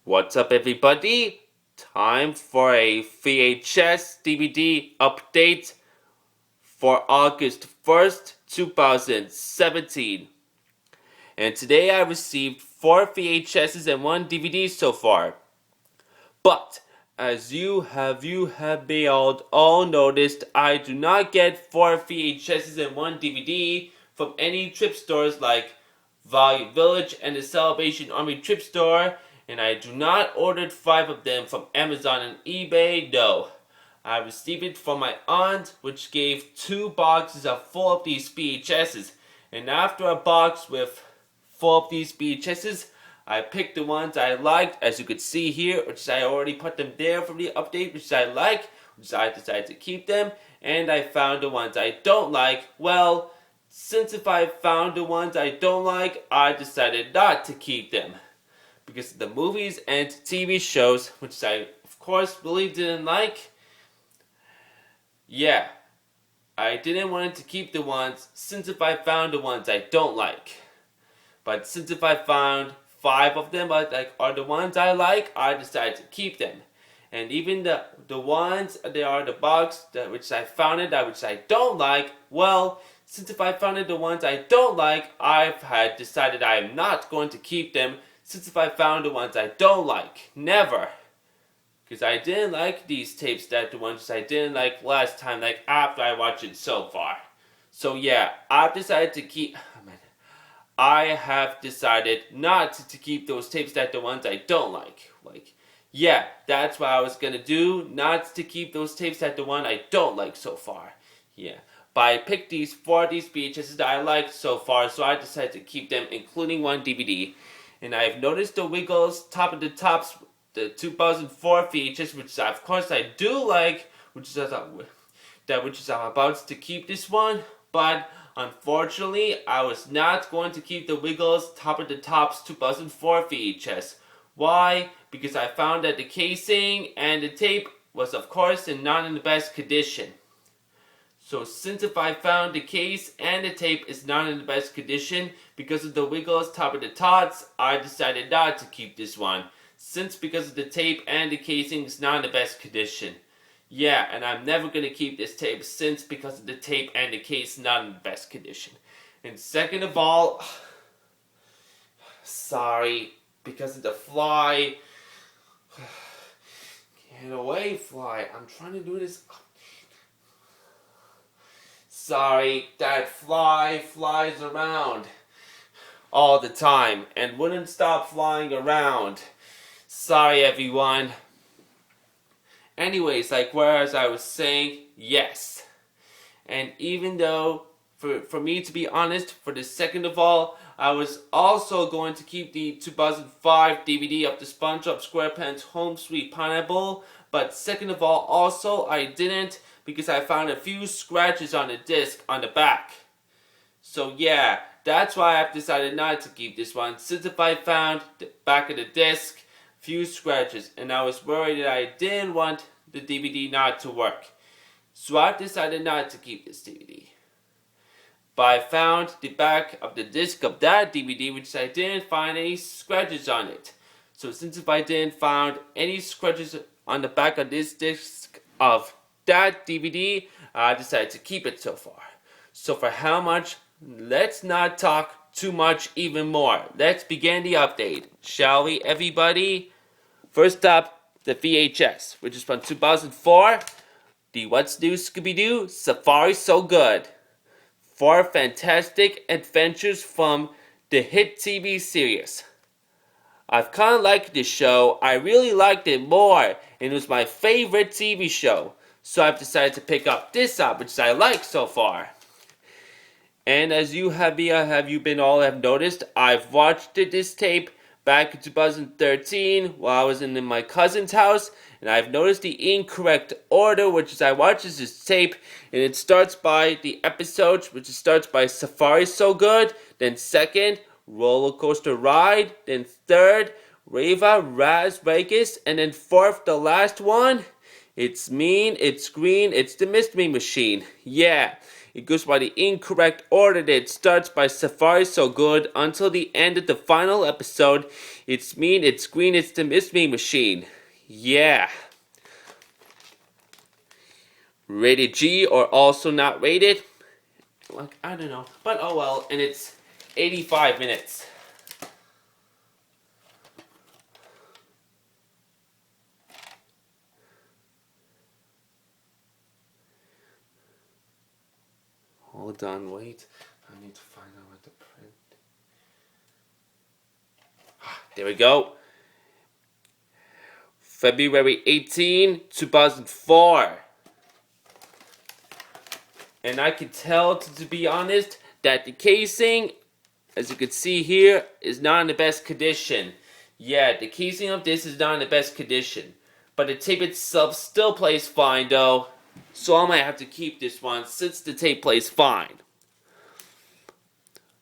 What's up, everybody? Time for a VHS DVD update for August 1st, 2017. And today I received 4 VHSs and 1 DVD so far. But as you have all noticed, I do not get 4 VHSs and 1 DVD from any trip stores like Value Village and the Salvation Army Trip Store, and I do not order 5 of them from Amazon and eBay. No, I received it from my aunt, which gave 2 boxes full of these VHSs, and after a box with full of these VHSs, I picked the ones I liked, as you could see here, which I already put them there for the update, which I like, which I decided to keep them, and I found the ones I don't like. Well, since if I found the ones I don't like, I decided not to keep them. Because of the movies and TV shows, which I, of course, really didn't like. Yeah, I didn't want to keep the ones since if I found the ones I don't like. But since if I found 5 of them are the ones I like, I decided to keep them. And even the ones that are the box which I found which I don't like, well, since if I found the ones I don't like, I've had decided I am not going to keep them. Since if I found the ones I don't like, never. Because I didn't like these tapes the ones I didn't like last time, after I watched it so far. So yeah, I've decided to keep. I have decided not to keep those tapes the ones I don't like. Yeah, that's what I was gonna do, not to keep those tapes the one I don't like so far. Yeah, but I picked these 4 of these VHSs that I liked so far, so I decided to keep them, including 1 DVD. And I've noticed the Wiggles Top of the Tops, the 2004 VHS, which of course I do like, which is I'm about to keep this one, but unfortunately, I was not going to keep the Wiggles Top of the Tops 2004 VHS. Why? Because I found that the casing and the tape was, of course, not in the best condition. So since if I found the case and the tape is not in the best condition because of the Wiggles Top of the Tots, I decided not to keep this one. Since because of the tape and the casing is not in the best condition. Yeah, and I'm never going to keep this tape since because of the tape and the case not in the best condition. And second of all, sorry, because of the fly. Get away, fly. I'm trying to do this. Sorry, that fly flies around all the time and wouldn't stop flying around. Sorry, everyone. Anyways, whereas I was saying, yes. And even though, for me to be honest, for the second of all, I was also going to keep the 2005 DVD of the SpongeBob SquarePants Home Sweet Pineapple, but second of all, also, I didn't because I found a few scratches on the disc on the back. So yeah, that's why I've decided not to keep this one, since if I found the back of the disc, few scratches, and I was worried that I didn't want the DVD not to work. So I've decided not to keep this DVD. But I found the back of the disc of that DVD, which I didn't find any scratches on it. So since if I didn't find any scratches on the back of this disc of that DVD, I decided to keep it so far. So for how much? Let's not talk too much even more. Let's begin the update, shall we, everybody? First up, the VHS, which is from 2004. The What's New ScoobyDoo Safari So Good. 4 fantastic adventures from the hit TV series. I've kind of liked this show. I really liked it more, and it was my favorite TV show. So I've decided to pick up this up, which I like so far. And as you have noticed, I've watched this tape back in 2013 while I was in my cousin's house, and I've noticed the incorrect order, which is I watched this tape, and it starts by the episode, which starts by Safari So Good, then second, Roller Coaster Ride, then third, Rava Raz Vegas, and then fourth, the last one, It's Mean, It's Green, It's the Mystery Machine. Yeah. It goes by the incorrect order. That it starts by Safari So Good until the end of the final episode. It's mean, it's green, it's the Miss Me machine. Yeah. Rated G or also not rated. Like, I don't know. But oh well. And it's 85 minutes. Hold on, wait. I need to find out what the print. There we go. February 18, 2004. And I can tell, to be honest, that the casing, as you can see here, is not in the best condition. Yeah, the casing of this is not in the best condition. But the tape itself still plays fine though. So I might have to keep this one since the tape plays fine.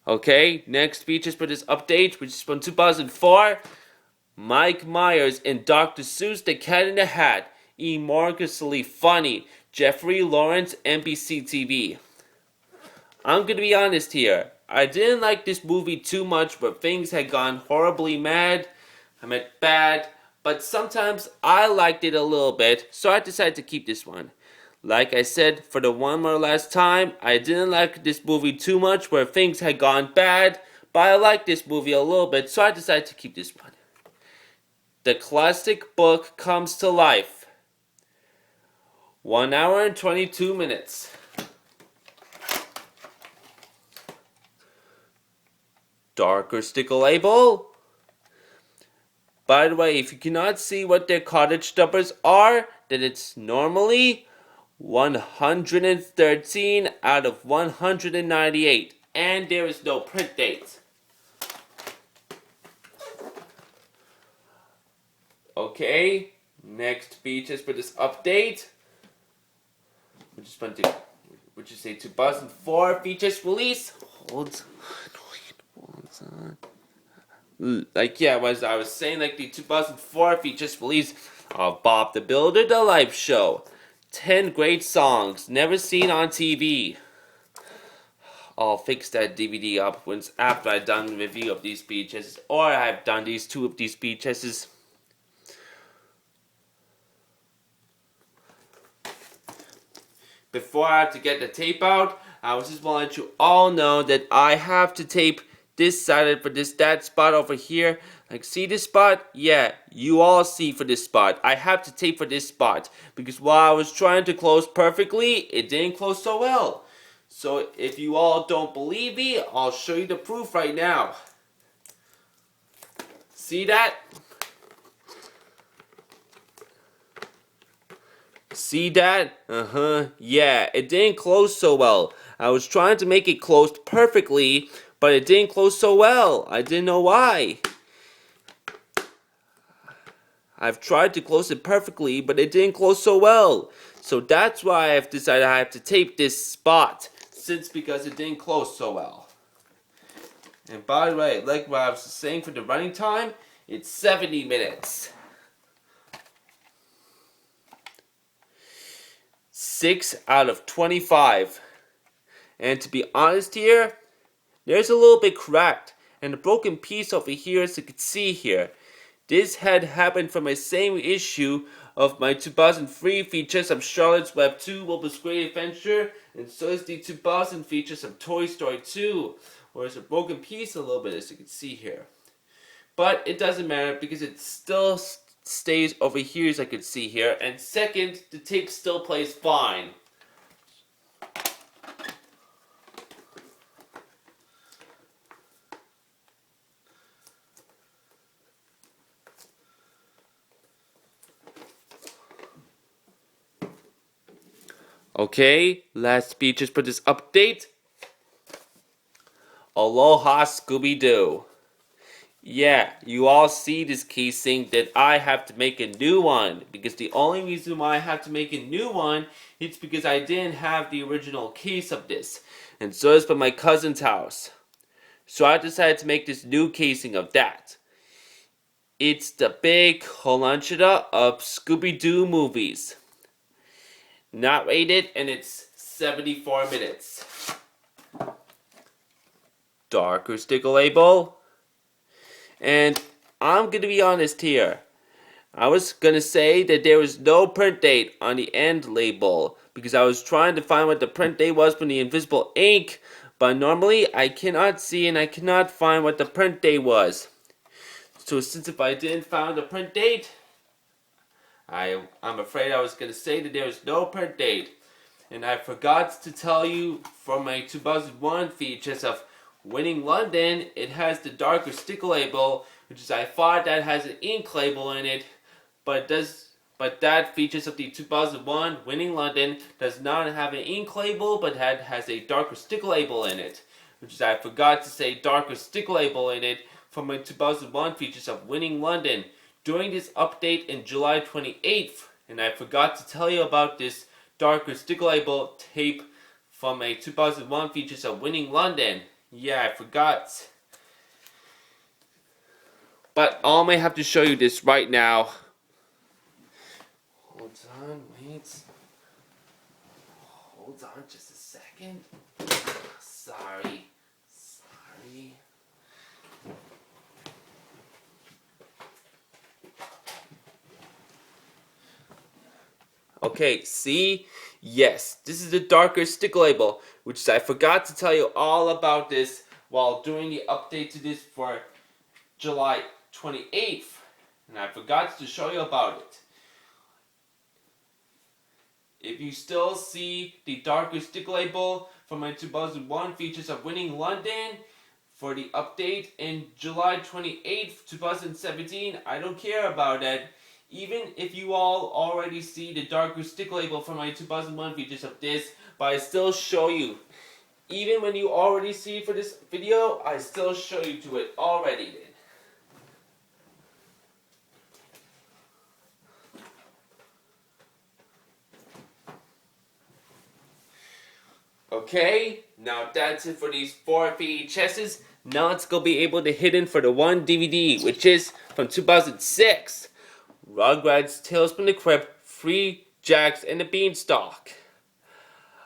Okay, next features for this update, which is from 2004. Mike Meyers and Dr. Seuss, The Cat in the Hat. Enormously funny. Jeffrey Lawrence, NBC TV. I'm gonna be honest here. I didn't like this movie too much, but things had gone horribly mad. I meant bad. But sometimes I liked it a little bit, so I decided to keep this one. Like I said, for the one more last time, I didn't like this movie too much where things had gone bad, but I liked this movie a little bit, so I decided to keep this one. The classic book comes to life. 1 hour and 22 minutes. Darker sticker label. By the way, if you cannot see what their cottage numbers are, then it's normally 113 out of 198. And there is no print date. Okay, next features for this update. Which is a 2004 features release. Hold on. Like, yeah, I was saying, like, the 2004 features release of Bob the Builder, The Live Show. 10 great songs, never seen on TV. I'll fix that DVD up once after I've done the review of these VHSs, or I've done these 2 of these VHSs. Before I have to get the tape out, I was just want to let you all know that I have to tape this side for that spot over here. Like, see this spot? Yeah, you all see for this spot. I have to tape for this spot because while I was trying to close perfectly, it didn't close so well. So if you all don't believe me, I'll show you the proof right now. See that? See that? Yeah, it didn't close so well. I was trying to make it close perfectly, but it didn't close so well. I didn't know why. I've tried to close it perfectly, but it didn't close so well. So that's why I've decided I have to tape this spot, because it didn't close so well. And by the way, like what I was saying for the running time, it's 70 minutes. 6 out of 25. And to be honest here, there's a little bit cracked. And a broken piece over here, as you can see here. This had happened from my same issue of my 2003 features of Charlotte's Web 2, Wilbur's Great Adventure, and so is the 2000 features of Toy Story 2, where it's a broken piece a little bit, as you can see here. But it doesn't matter because it still stays over here, as I can see here. And second, the tape still plays fine. Okay, last features for this update. Aloha Scooby-Doo. Yeah, you all see this casing that I have to make a new one. Because the only reason why I have to make a new one is because I didn't have the original case of this. And so it's from my cousin's house. So I decided to make this new casing of that. It's the big holanchita of Scooby-Doo movies. Not rated, and it's 74 minutes. Darker sticker label. And I'm going to be honest here. I was going to say that there was no print date on the end label because I was trying to find what the print date was from the invisible ink, but normally I cannot see and I cannot find what the print date was. So since if I didn't find the print date, I'm afraid I was going to say that there was no print date. And I forgot to tell you from my 2001 VHS of Winning London, it has the darker sticker label, which is I thought that has an ink label in it, but that features of the 2001 Winning London does not have an ink label, but has a darker sticker label in it, which is I forgot to say darker sticker label in it from my 2001 features of Winning London during this update in July 28th, and I forgot to tell you about this darker sticker label tape from a 2001 features of Winning London. Yeah, I forgot. But I may have to show you this right now. Hold on, wait. Hold on just a second. Sorry. Okay, see? Yes, this is the darker sticker label, which I forgot to tell you all about this while doing the update to this for July 28th, and I forgot to show you about it. If you still see the darker sticker label from my 2001 features of Winning London for the update in July 28th, 2017, I don't care about that. Even if you all already see the darker sticker label from my 2001 features of this, but I still show you. Even when you already see for this video, I still show you to it already then. Okay, now that's it for these 4 VHSs. Now let's go be able to hit in for the one DVD, which is from 2006. Rugrats Tales from the Crypt, Three Jacks and the Beanstalk.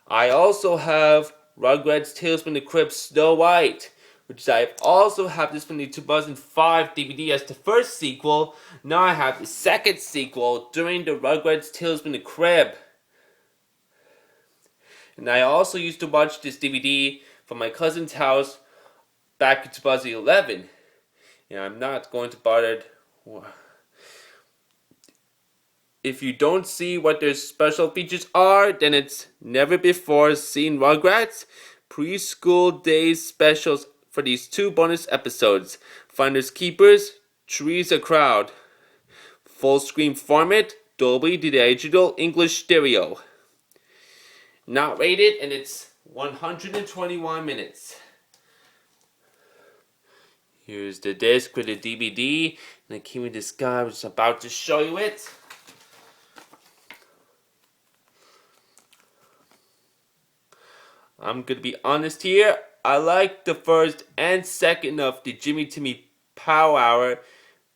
I also have Rugrats Tales from the Crypt Snow White, which I also have this from the 2005 DVD as the first sequel. Now I have the second sequel during the Rugrats Tales from the Crypt. And I also used to watch this DVD from my cousin's house back in 2011. And I'm not going to bother. If you don't see what their special features are, then it's never before seen Rugrats preschool days specials for these 2 bonus episodes. Finders Keepers, Trees a Crowd. Full screen format, Dolby Digital English Stereo. Not rated, and it's 121 minutes. Here's the disc with the DVD, and I came with this guy who's about to show you it. I'm gonna be honest here. I like the first and second of the Jimmy Timmy Power Hour,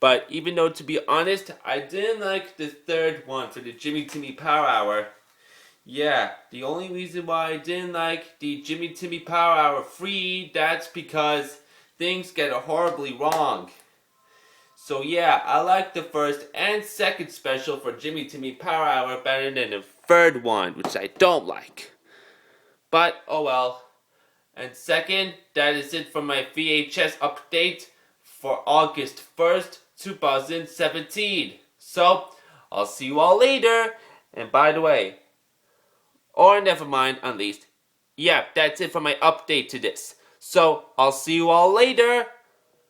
but even though, to be honest, I didn't like the third one for the Jimmy Timmy Power Hour. Yeah, the only reason why I didn't like the Jimmy Timmy Power Hour 3, that's because things get horribly wrong. So yeah, I like the first and second special for Jimmy Timmy Power Hour better than the third one, which I don't like. But, oh well. And second, that is it for my VHS update for August 1st, 2017. So, I'll see you all later. And by the way, or never mind, at least. Yeah, that's it for my update to this. So, I'll see you all later.